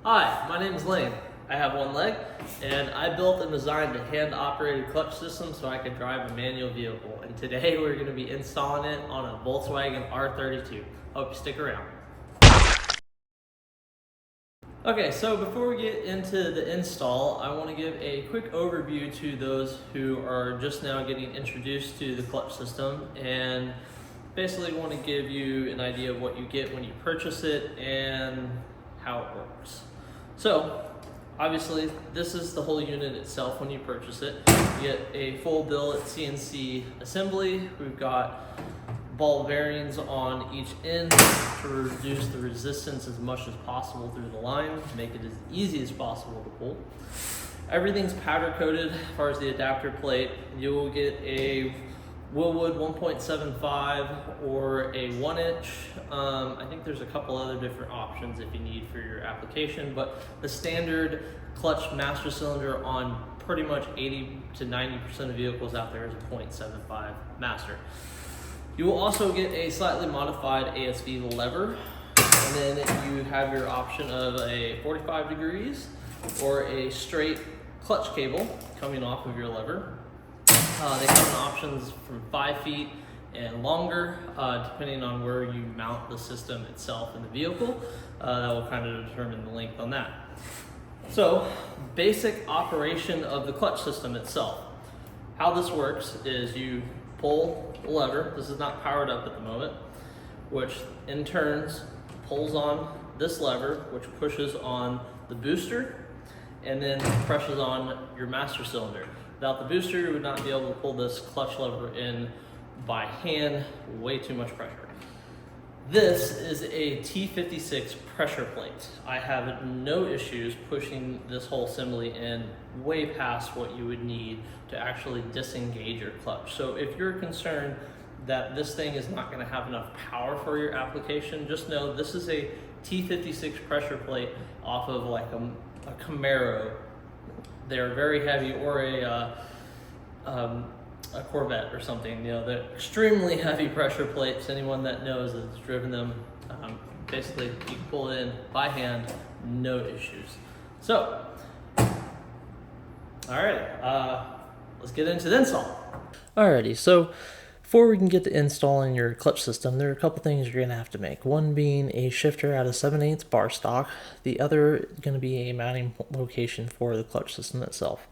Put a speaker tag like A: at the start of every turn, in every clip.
A: Hi, my name is Lane. I have one leg, and I built and designed a hand-operated clutch system so I could drive a manual vehicle. And today we're going to be installing it on a Volkswagen R32. Hope you stick around. Okay, so before we get into the install, I want to give a quick overview to those who are just now getting introduced to the clutch system, and basically want to give you an idea of what you get when you purchase it and how it works. So obviously this is the whole unit itself. When you purchase it, you get a full billet CNC assembly. We've got ball bearings on each end to reduce the resistance as much as possible through the line, to make it as easy as possible to pull. Everything's powder coated as far as the adapter plate. You will get a Willwood 1.75 or a 1-inch. I think there's a couple other different options if you need for your application, but the standard clutch master cylinder on pretty much 80 to 90% of vehicles out there is a 0.75 master. You will also get a slightly modified ASV lever, and then you have your option of a 45 degrees or a straight clutch cable coming off of your lever. They come in options from 5 feet and longer, depending on where you mount the system itself in the vehicle. That will kind of determine the length on that. So, basic operation of the clutch system itself. How this works is you pull the lever. This is not powered up at the moment, which in turns pulls on this lever, which pushes on the booster and then presses on your master cylinder. Without the booster, you would not be able to pull this clutch lever in by hand, way too much pressure. This is a T56 pressure plate. I have no issues pushing this whole assembly in way past what you would need to actually disengage your clutch. So if you're concerned that this thing is not going to have enough power for your application, just know this is a T56 pressure plate off of like a Camaro. They're very heavy, or a Corvette or something. You know, they're extremely heavy pressure plates. Anyone that knows has driven them, basically you can pull it in by hand, no issues. So, all right, let's get into the install. Alrighty, so before we can get to installing your clutch system, there are a couple things you're going to have to make. One being a shifter out of 7/8 bar stock. The other going to be a mounting location for the clutch system itself.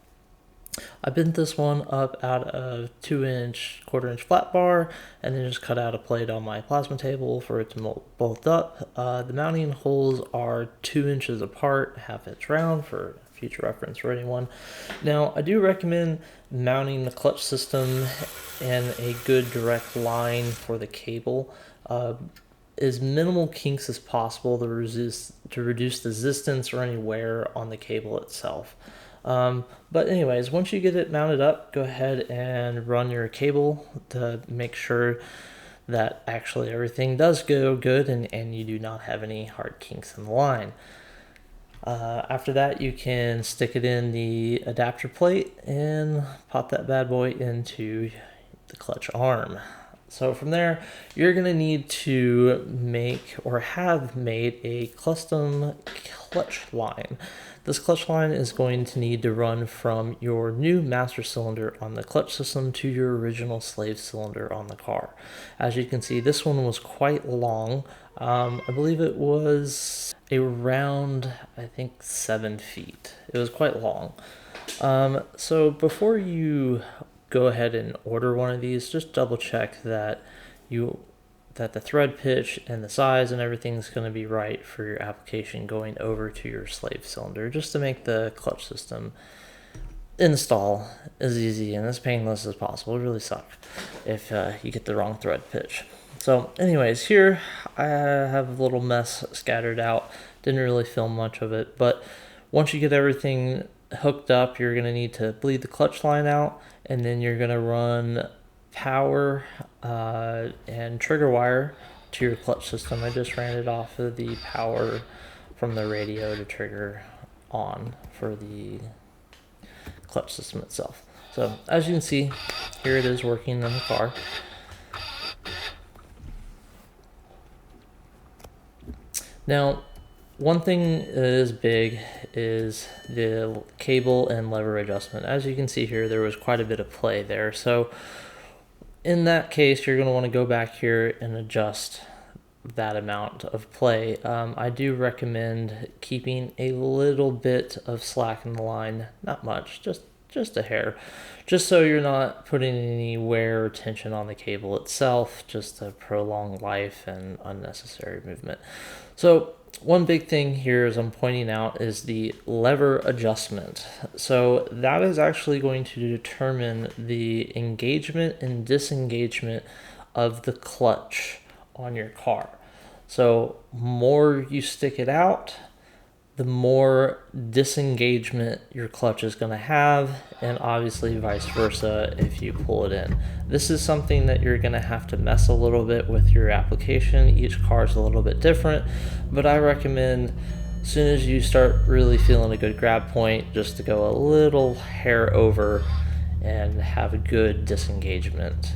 A: I bent this one up out of 2-inch, 1/4-inch flat bar, and then just cut out a plate on my plasma table for it to bolt up. The mounting holes are 2 inches apart, 1/2 inch round for future reference for anyone. Now, I do recommend mounting the clutch system in a good direct line for the cable. As minimal kinks as possible to reduce the resistance or any wear on the cable itself. But anyways, once you get it mounted up, go ahead and run your cable to make sure that actually everything does go good and you do not have any hard kinks in the line. After that, you can stick it in the adapter plate and pop that bad boy into the clutch arm. So from there, you're going to need to make or have made a custom clutch line. This clutch line is going to need to run from your new master cylinder on the clutch system to your original slave cylinder on the car. As you can see, this one was quite long. I believe it was around, I think, 7 feet. It was quite long. So before you go ahead and order one of these, just double check that the thread pitch and the size and everything's going to be right for your application going over to your slave cylinder, just to make the clutch system install as easy and as painless as possible. It really sucks if you get the wrong thread pitch. So anyways, here I have a little mess scattered out. Didn't really film much of it, but once you get everything hooked up, you're going to need to bleed the clutch line out, and then you're going to run power and trigger wire to your clutch system. I just ran it off of the power from the radio to trigger on for the clutch system itself. So as you can see, here it is working in the car. Now, one thing that is big is the cable and lever adjustment. As you can see here, there was quite a bit of play there. So in that case, you're going to want to go back here and adjust that amount of play. I do recommend keeping a little bit of slack in the line, not much, just a hair, just so you're not putting any wear or tension on the cable itself, just to prolong life and unnecessary movement. So one big thing here, as I'm pointing out, is the lever adjustment. So that is actually going to determine the engagement and disengagement of the clutch on your car. So more you stick it out, the more disengagement your clutch is going to have, and obviously vice versa if you pull it in. This is something that you're going to have to mess a little bit with your application. Each car is a little bit different, but I recommend as soon as you start really feeling a good grab point, just to go a little hair over and have a good disengagement.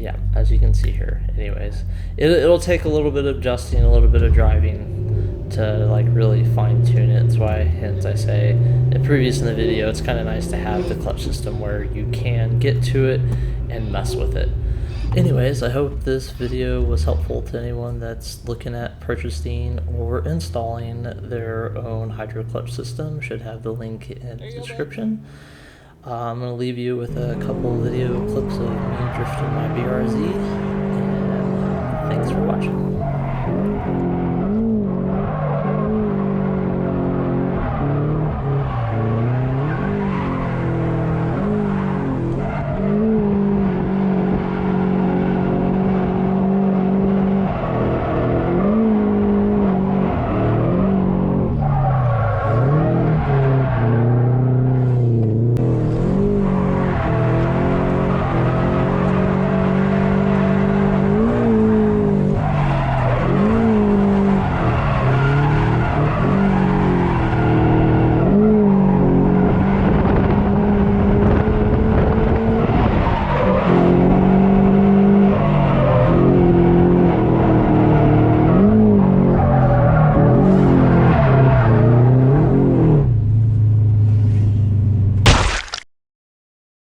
A: Yeah, as you can see here. Anyways, it'll take a little bit of adjusting, a little bit of driving to like really fine tune it. That's why, hence I say previous in the video, it's kind of nice to have the clutch system where you can get to it and mess with it. Anyways, I hope this video was helpful to anyone that's looking at purchasing or installing their own Hydroclutch system. Should have the link in the description. I'm going to leave you with a couple video clips of me drifting my BRZ, and thanks for watching.